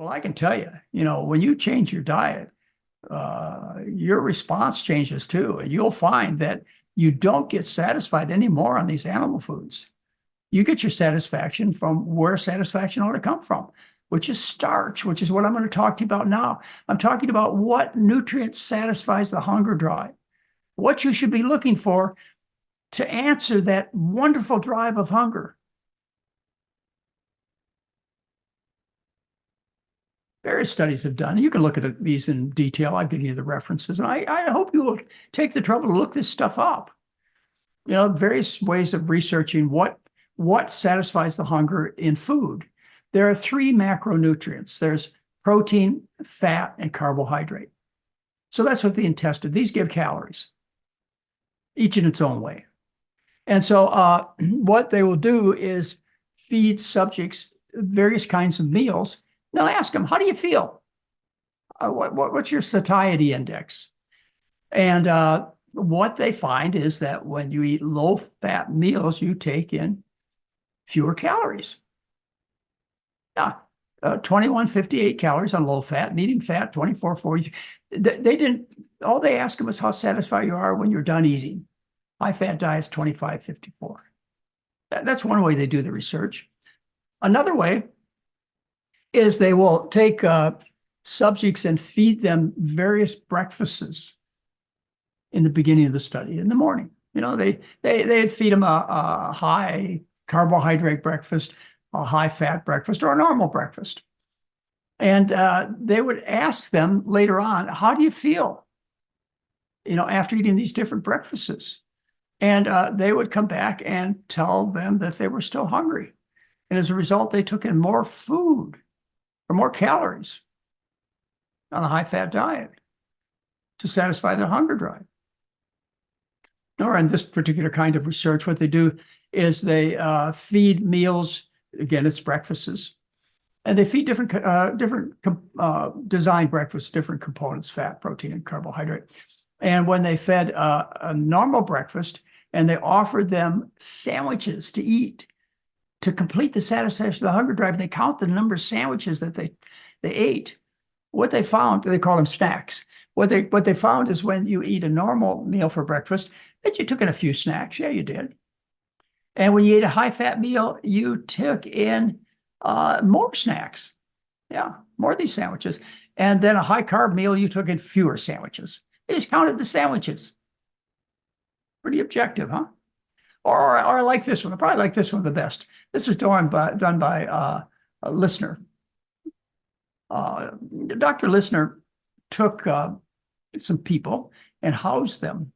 Well, I can tell you, when you change your diet, your response changes too. And you'll find that you don't get satisfied anymore on these animal foods. You get your satisfaction from where satisfaction ought to come from, which is starch, which is what I'm going to talk to you about now. I'm talking about what nutrient satisfies the hunger drive, what you should be looking for to answer that wonderful drive of hunger. Various studies have done. You can look at these in detail. I've given you the references, and I hope you will take the trouble to look this stuff up. Various ways of researching what satisfies the hunger in food. There are three macronutrients. There's protein, fat, and carbohydrate. So that's what's being tested. These give calories, each in its own way. And so what they will do is feed subjects various kinds of meals. They'll ask them, how do you feel? What's your satiety index? And what they find is that when you eat low-fat meals, you take in fewer calories. Yeah, 2158 calories on low-fat, medium fat, 2440. All they ask them is how satisfied you are when you're done eating. High-fat diet's 2554. That's one way they do the research. Another way is they will take subjects and feed them various breakfasts in the beginning of the study in the morning. They'd feed them a high carbohydrate breakfast, a high fat breakfast, or a normal breakfast. And they would ask them later on, how do you feel, after eating these different breakfasts? And they would come back and tell them that they were still hungry. And as a result, they took in more food or more calories on a high-fat diet to satisfy their hunger drive. Or in this particular kind of research, what they do is they feed meals, again, it's breakfasts, and they feed different designed breakfasts, different components, fat, protein, and carbohydrate. And when they fed a normal breakfast and they offered them sandwiches to eat to complete the satisfaction of the hunger drive, they count the number of sandwiches that they ate. What they found, they call them snacks. What they found is when you eat a normal meal for breakfast, that you took in a few snacks. Yeah, you did. And when you ate a high-fat meal, you took in more snacks. Yeah, more of these sandwiches. And then a high-carb meal, you took in fewer sandwiches. They just counted the sandwiches. Pretty objective, huh? Or I like this one. I probably like this one the best. This was done by a listener. Dr. Listener took some people and housed them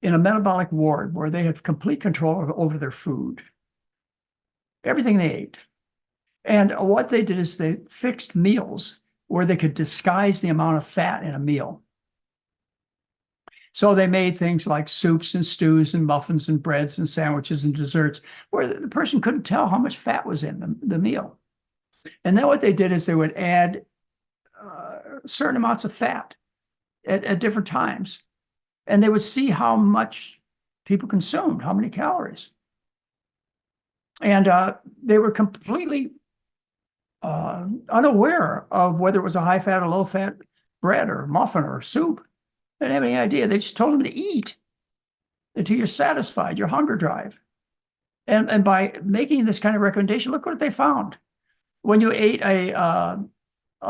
in a metabolic ward where they had complete control over their food, everything they ate. And what they did is they fixed meals where they could disguise the amount of fat in a meal. So they made things like soups and stews and muffins and breads and sandwiches and desserts where the person couldn't tell how much fat was in the meal. And then what they did is they would add certain amounts of fat at different times. And they would see how much people consumed, how many calories. And they were completely unaware of whether it was a high-fat or low-fat bread or muffin or soup. They didn't have any idea. They just told them to eat until you're satisfied, your hunger drive. And by making this kind of recommendation, look what they found. When you ate a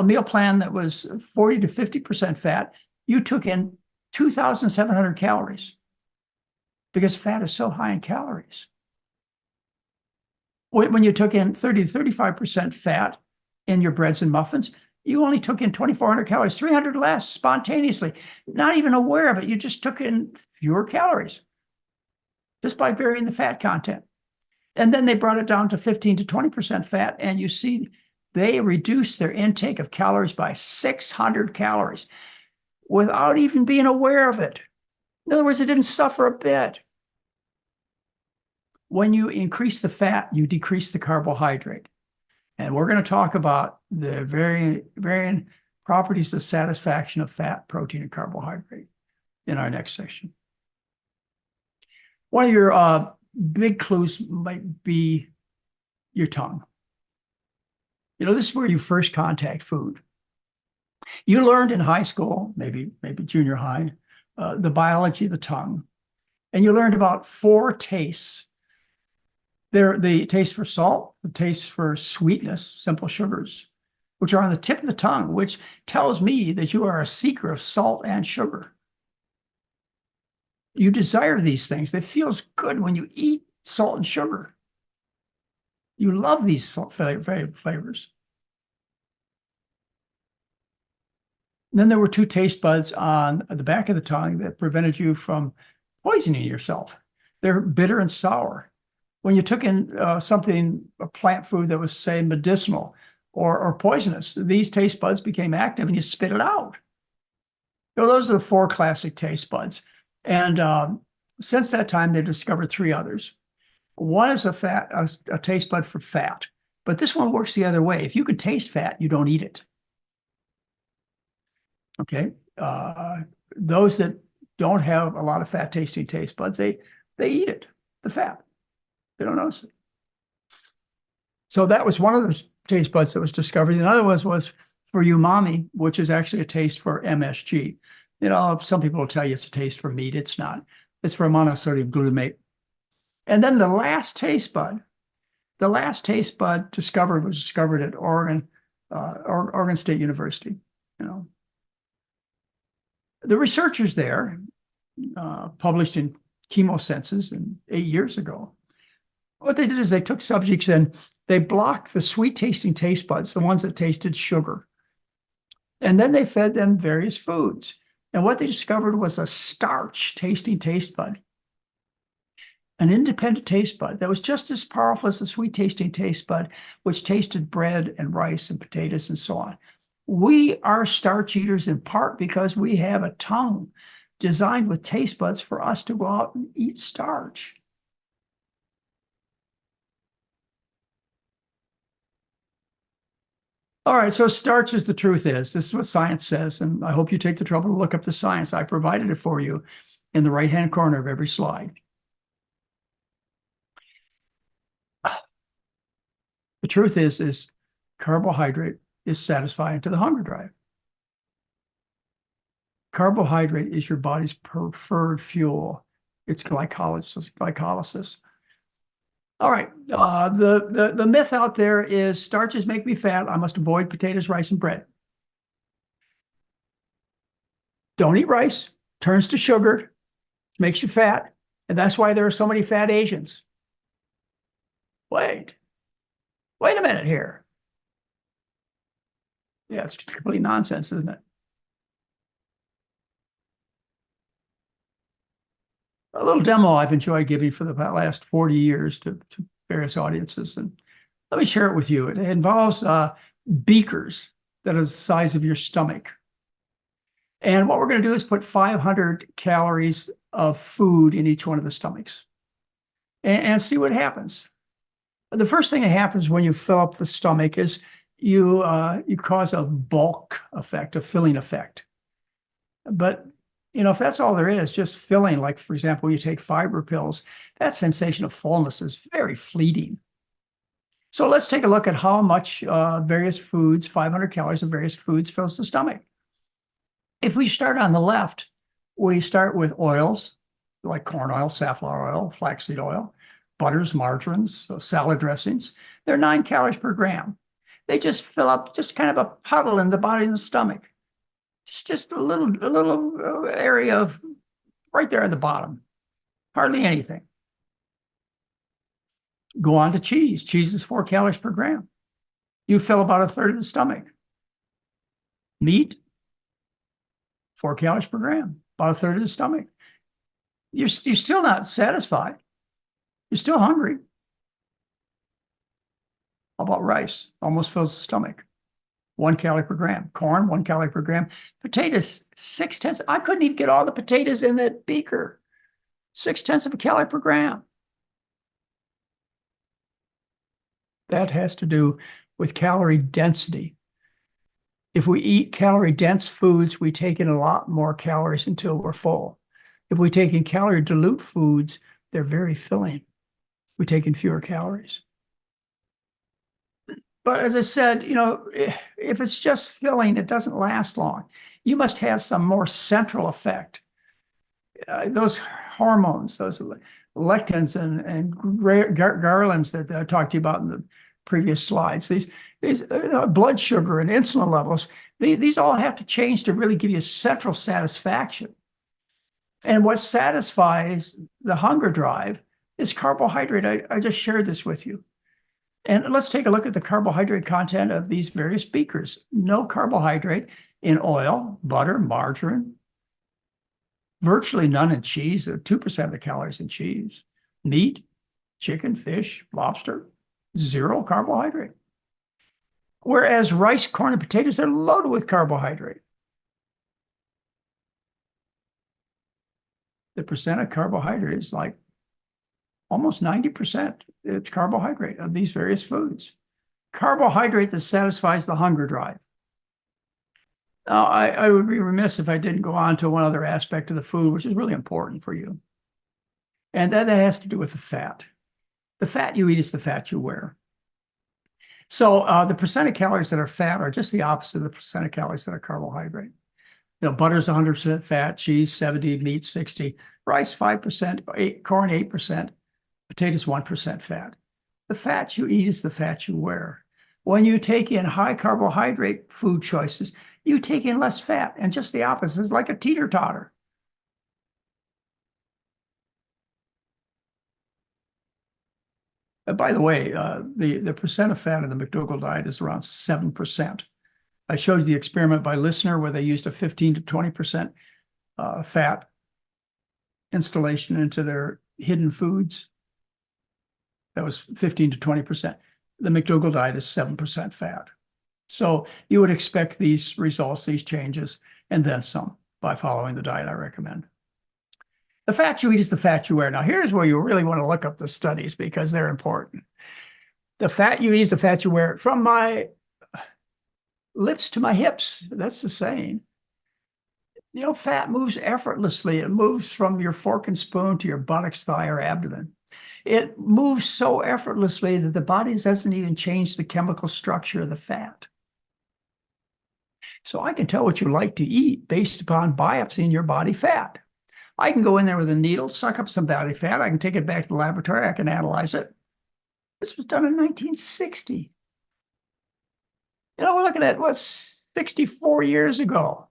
meal plan that was 40 to 50% fat, you took in 2,700 calories because fat is so high in calories. When you took in 30 to 35% fat in your breads and muffins, you only took in 2,400 calories, 300 less spontaneously, not even aware of it. You just took in fewer calories just by varying the fat content. And then they brought it down to 15 to 20% fat, and you see they reduced their intake of calories by 600 calories without even being aware of it. In other words, it didn't suffer a bit. When you increase the fat, you decrease the carbohydrate. And we're going to talk about the varying properties of satisfaction of fat, protein, and carbohydrate in our next section. One of your big clues might be your tongue. This is where you first contact food. You learned in high school, maybe junior high, the biology of the tongue, and you learned about 4 tastes. They're the taste for salt, the taste for sweetness, simple sugars, which are on the tip of the tongue, which tells me that you are a seeker of salt and sugar. You desire these things. It feels good when you eat salt and sugar. You love these salt flavors. And then there were 2 taste buds on the back of the tongue that prevented you from poisoning yourself. They're bitter and sour. When you took in a plant food that was, say, medicinal or poisonous, these taste buds became active and you spit it out. Those are the 4 classic taste buds. And since that time, they discovered 3 others. One is a taste bud for fat, but this one works the other way. If you can taste fat, you don't eat it. Okay. Those that don't have a lot of fat tasting taste buds, they eat it, the fat. They don't notice it. So that was one of the taste buds that was discovered. The other was for umami, which is actually a taste for MSG. Some people will tell you it's a taste for meat. It's not. It's for monosodium glutamate. And then the last taste bud was discovered at Oregon State University. The researchers there published in Chemosenses 8 years ago. What they did is they took subjects and they blocked the sweet tasting taste buds, the ones that tasted sugar. And then they fed them various foods. And what they discovered was a starch tasting taste bud, an independent taste bud that was just as powerful as the sweet tasting taste bud, which tasted bread and rice and potatoes and so on. We are starch eaters in part because we have a tongue designed with taste buds for us to go out and eat starch. All right, so starch is the truth is. This is what science says, and I hope you take the trouble to look up the science. I provided it for you in the right-hand corner of every slide. The truth is carbohydrate is satisfying to the hunger drive. Carbohydrate is your body's preferred fuel. It's glycolysis. All right. The myth out there is starches make me fat. I must avoid potatoes, rice, and bread. Don't eat rice. Turns to sugar. Makes you fat. And that's why there are so many fat Asians. Wait a minute here. Yeah, it's complete nonsense, isn't it? A little demo I've enjoyed giving for the last 40 years to various audiences. And let me share it with you. It involves beakers that are the size of your stomach. And what we're going to do is put 500 calories of food in each one of the stomachs and see what happens. The first thing that happens when you fill up the stomach is you cause a bulk effect, a filling effect. But if that's all there is, just filling, like, for example, you take fiber pills, that sensation of fullness is very fleeting. So let's take a look at how much various foods, 500 calories of various foods fills the stomach. If we start on the left, we start with oils, like corn oil, safflower oil, flaxseed oil, butters, margarines, salad dressings. They're 9 calories per gram. They just fill up just kind of a puddle in the body and the stomach. It's just a little area of right there at the bottom. Hardly anything. Go on to cheese. Cheese is 4 calories per gram. You fill about a third of the stomach. Meat, 4 calories per gram, about a third of the stomach. You're still not satisfied. You're still hungry. How about rice? Almost fills the stomach. 1 calorie per gram. Corn, 1 calorie per gram. Potatoes, 6/10. I couldn't even get all the potatoes in that beaker. 6/10 of a calorie per gram. That has to do with calorie density. If we eat calorie-dense foods, we take in a lot more calories until we're full. If we take in calorie-dilute foods, they're very filling. We take in fewer calories. But as I said, if it's just filling, it doesn't last long. You must have some more central effect. Those hormones, those lectins and garlands that I talked to you about in the previous slides, these blood sugar and insulin levels, these all have to change to really give you central satisfaction. And what satisfies the hunger drive is carbohydrate. I just shared this with you. And let's take a look at the carbohydrate content of these various beakers. No carbohydrate in oil, butter, margarine, virtually none in cheese, 2% of the calories in cheese. Meat, chicken, fish, lobster, 0 carbohydrate. Whereas rice, corn, and potatoes are loaded with carbohydrate. The percent of carbohydrate is like almost 90%. It's carbohydrate of these various foods. Carbohydrate that satisfies the hunger drive. Now, I would be remiss if I didn't go on to one other aspect of the food, which is really important for you. And that has to do with the fat. The fat you eat is the fat you wear. So the percent of calories that are fat are just the opposite of the percent of calories that are carbohydrate. Butter's 100% fat, cheese 70, meat 60, rice 5%, corn 8%, potatoes 1% fat. The fat you eat is the fat you wear. When you take in high carbohydrate food choices, you take in less fat, and just the opposite is like a teeter-totter. By the way, the percent of fat in the McDougall diet is around 7%. I showed you the experiment by Listener where they used a 15 to 20% fat installation into their hidden foods. That was 15 to 20%. The McDougall diet is 7% fat. So you would expect these results, these changes, and then some by following the diet I recommend. The fat you eat is the fat you wear. Now, here's where you really want to look up the studies because they're important. The fat you eat is the fat you wear. From my lips to my hips, that's the saying. Fat moves effortlessly. It moves from your fork and spoon to your buttocks, thigh, or abdomen. It moves so effortlessly that the body doesn't even change the chemical structure of the fat. So I can tell what you like to eat based upon biopsying your body fat. I can go in there with a needle, suck up some body fat. I can take it back to the laboratory. I can analyze it. This was done in 1960. We're looking at, 64 years ago.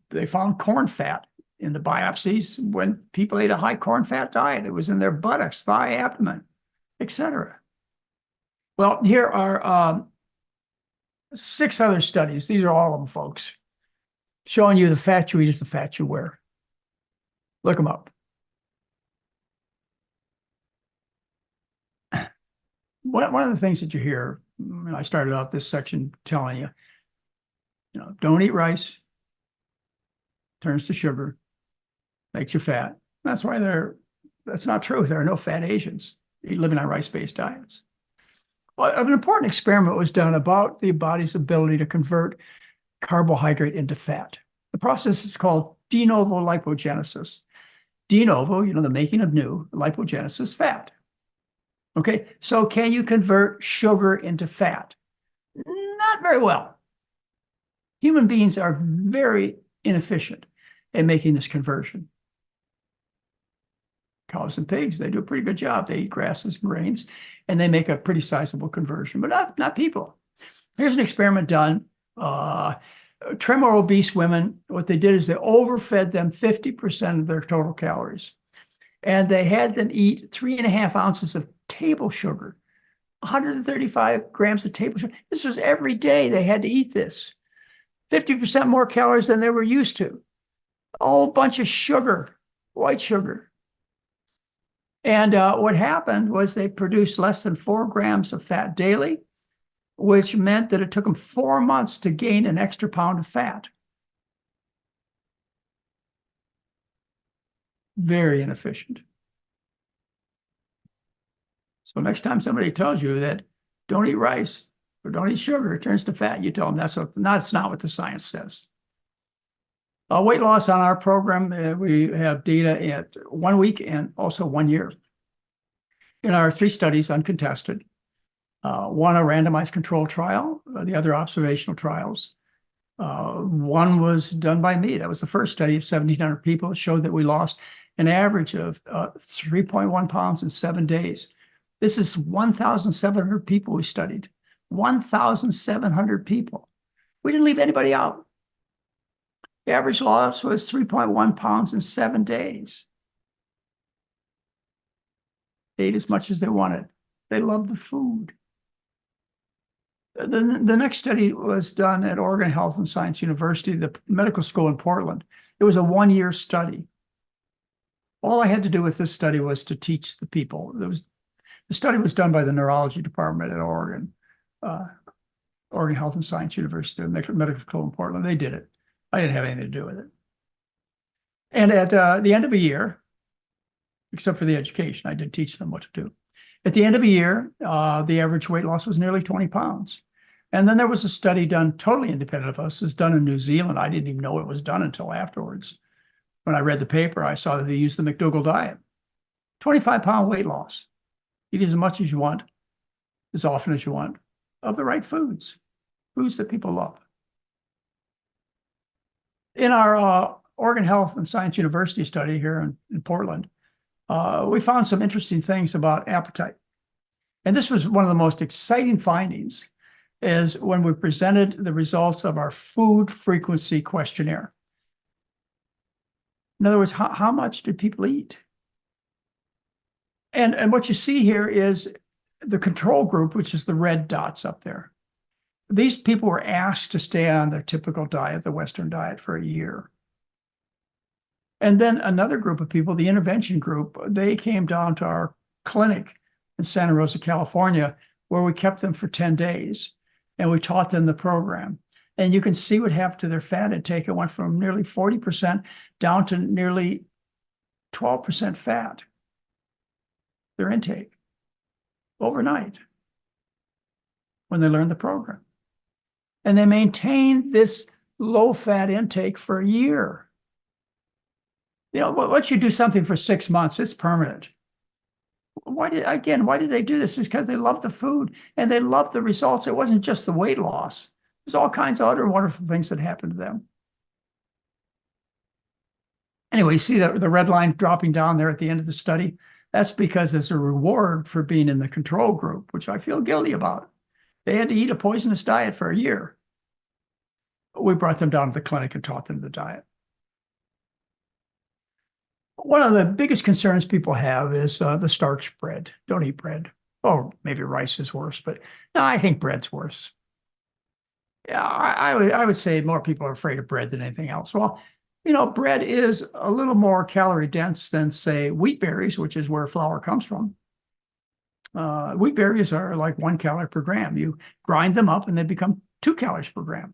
They found corn fat in the biopsies when people ate a high corn fat diet. It was in their buttocks, thigh, abdomen, etc. Well, here are 6 other studies. These are all of them, folks, showing you the fat you eat is the fat you wear. Look them up. One of the things that you hear, and I started out this section telling you, don't eat rice. Turns to sugar, makes you fat. That's why that's not true. There are no fat Asians living on rice-based diets. Well, an important experiment was done about the body's ability to convert carbohydrate into fat. The process is called de novo lipogenesis. De novo, the making of new, lipogenesis, fat. Okay, so can you convert sugar into fat? Not very well. Human beings are very inefficient in making this conversion. Cows and pigs, they do a pretty good job. They eat grasses and grains, and they make a pretty sizable conversion, but not people. Here's an experiment done. Tremor obese women, what they did is they overfed them 50% of their total calories. And they had them eat 3.5 ounces of table sugar, 135 grams of table sugar. This was every day they had to eat this. 50% more calories than they were used to. A whole bunch of sugar, white sugar. And what happened was they produced less than 4 grams of fat daily, which meant that it took them 4 months to gain an extra pound of fat. Very inefficient. So next time somebody tells you that don't eat rice or don't eat sugar, it turns to fat, you tell them that's not what the science says. Weight loss on our program, we have data at 1 week and also 1 year. in our 3 studies, uncontested, one a randomized control trial, the other observational trials. One was done by me. That was the first study of 1,700 people. It showed that we lost an average of 3.1 pounds in 7 days. This is 1,700 people we studied. 1,700 people. We didn't leave anybody out. The average loss was 3.1 pounds in 7 days. They ate as much as they wanted. They loved the food. The next study was done at Oregon Health and Science University, the medical school in Portland. It was a 1-year study. All I had to do with this study was to teach the people. The study was done by the neurology department at Oregon Health and Science University, the medical school in Portland. They did it. I didn't have anything to do with it. And at the end of a year, except for the education, I did teach them what to do. At the end of a year, the average weight loss was nearly 20 pounds. And then there was a study done totally independent of us. It was done in New Zealand. I didn't even know it was done until afterwards. When I read the paper, I saw that they used the McDougall diet. 25-pound weight loss. Eat as much as you want, as often as you want, of the right foods that people love. In our Oregon Health and Science University study here in Portland, we found some interesting things about appetite. And this was one of the most exciting findings, is when we presented the results of our food frequency questionnaire. In other words, how much did people eat? And what you see here is the control group, which is the red dots up there. These people were asked to stay on their typical diet, the Western diet, for a year. And then another group of people, the intervention group, they came down to our clinic in Santa Rosa, California, where we kept them for 10 days. And we taught them the program. And you can see what happened to their fat intake. It went from nearly 40% down to nearly 12% fat, their intake, overnight, when they learned the program. And they maintained this low-fat intake for a year. You know, once you do something for 6 months, it's permanent. Why did they do this? It's because they loved the food and they loved the results. It wasn't just the weight loss. There's all kinds of other wonderful things that happened to them. Anyway, you see the red line dropping down there at the end of the study? That's because it's a reward for being in the control group, which I feel guilty about. They had to eat a poisonous diet for a year. We brought them down to the clinic and taught them the diet. One of the biggest concerns people have is the starch bread. Don't eat bread. Oh, maybe rice is worse, but no, I think bread's worse. Yeah, I would say more people are afraid of bread than anything else. Well, you know, bread is a little more calorie dense than, say, wheat berries, which is where flour comes from. Wheat berries are like 1 calorie per gram. You grind them up and they become 2 calories per gram.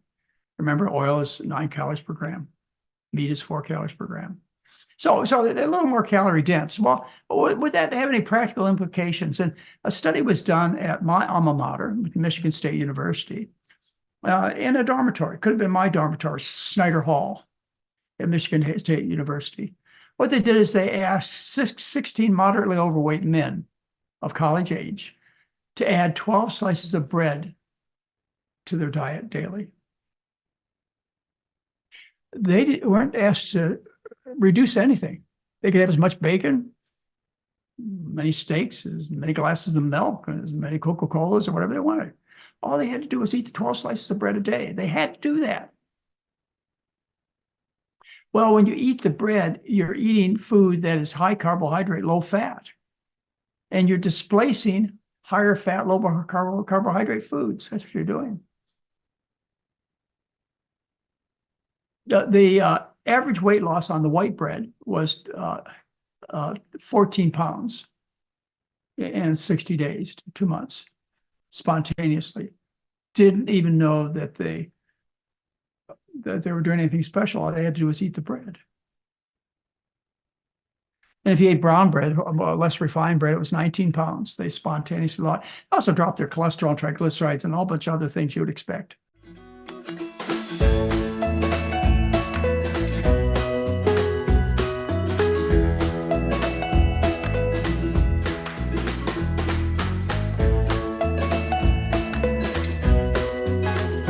Remember, oil is 9 calories per gram. Meat is 4 calories per gram. So they're a little more calorie dense. Well, would that have any practical implications? And a study was done at my alma mater, Michigan State University, in a dormitory. Could have been my dormitory, Snyder Hall at Michigan State University. What they did is they asked 16 moderately overweight men of college age to add 12 slices of bread to their diet daily. They weren't asked to reduce anything. They could have as much bacon, many steaks, as many glasses of milk, as many Coca-Colas or whatever they wanted. All they had to do was eat the 12 slices of bread a day. They had to do that. Well, when you eat the bread, you're eating food that is high carbohydrate, low fat. And you're displacing higher fat, low carbohydrate foods. That's what you're doing. The average weight loss on the white bread was 14 pounds in 60 days, 2 months, spontaneously. Didn't even know that they were doing anything special. All they had to do was eat the bread. And if you ate brown bread, less refined bread, it was 19 pounds. They spontaneously lost. Also dropped their cholesterol, triglycerides, and a whole bunch of other things you would expect.